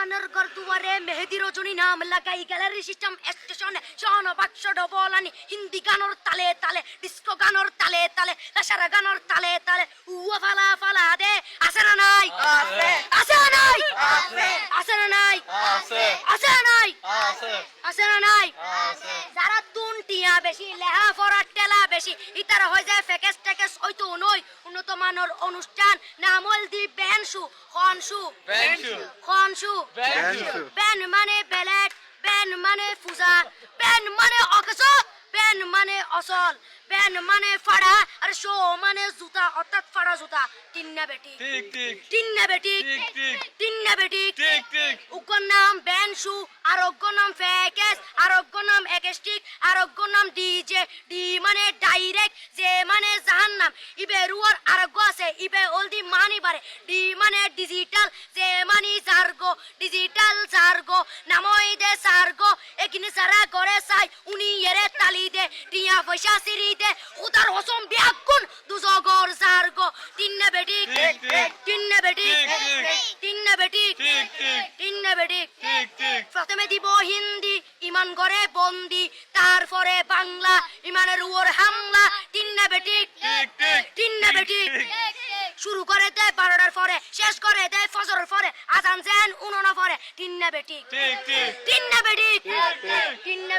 মুসলমানের ঘর দুয়ারে মেহেদি রজনী নাম লাগাই গ্যালারি সিস্টেম স্টেশনে শন বাক্স ডবলানি হিন্দি গানোর তালে তালে ডিস্কো গানোর তালে তালে লাসারা গানোর তালে তালে উয়া ফালা ফালা দে আছে না নাই আছে আছে না নাই আছে আছে না নাই আছে আছে না নাই আছে আছে না নাই আছে যারা তুনটিয়া বেশি লেহা ফরার টেলা বেশি ইতারা হয়ে যায় ফেকেস টেকেস হয়তো নই উন্নত মানের অনুষ্ঠান নামল দি বেনসু খনসু বেনসু খনসু বেনসু বেন মানে বেলেট বেন মানে ফুজা বেন মানে অকস বেন মানে অসল বেন মানে ফাড়া আর শো মানে জুতা অর্থাৎ ফাড়া জুতা তিন্না বেটি ঠিক ঠিক তিন্না বেটি ঠিক ঠিক তিন্না বেটি ঠিক ঠিক উগ্র নাম বেনসু আরোগ্য নাম ফেকেস আরোগ্য নাম একেস্টিক আরোগ্য নাম ডিজে ডি মানে ডাইরেক্ট যে মানে জাহান্নাম ইবে রুয়ার আরোগ্য আছে ইবে অলদি মানি বারে ডি মানে ডিজিটাল যে মানি জার্গো ডিজিটাল জার্গো নামই দে সার্গো এখানে সারা করে চাই উনি এরে তালি দে টিয়া পয়সা সিরি দে উদার হসম বিয়াগুন দুজগর জার্গো তিন্না বেটি ঠিক ঠিক তিন্না বেটি ঠিক ঠিক তিন্না বেটি ঠিক ঠিক তিন্না বেটি ঠিক ঠিক প্রথমে দিব হিন্দি ইমান করে বন্দি তারপরে বাংলা ইমানের উপর হামলা তিন্না বেটি ঠিক ঠিক তিন্না বেটি ঠিক। শুরু করে দেয় 12টার পরে শেষ করে দেয় ফজরের পরে আজান যেন উনানা পরে তিন্না বেটি ঠিক ঠিক তিন্না বেটি ঠিক ঠিক তিন্না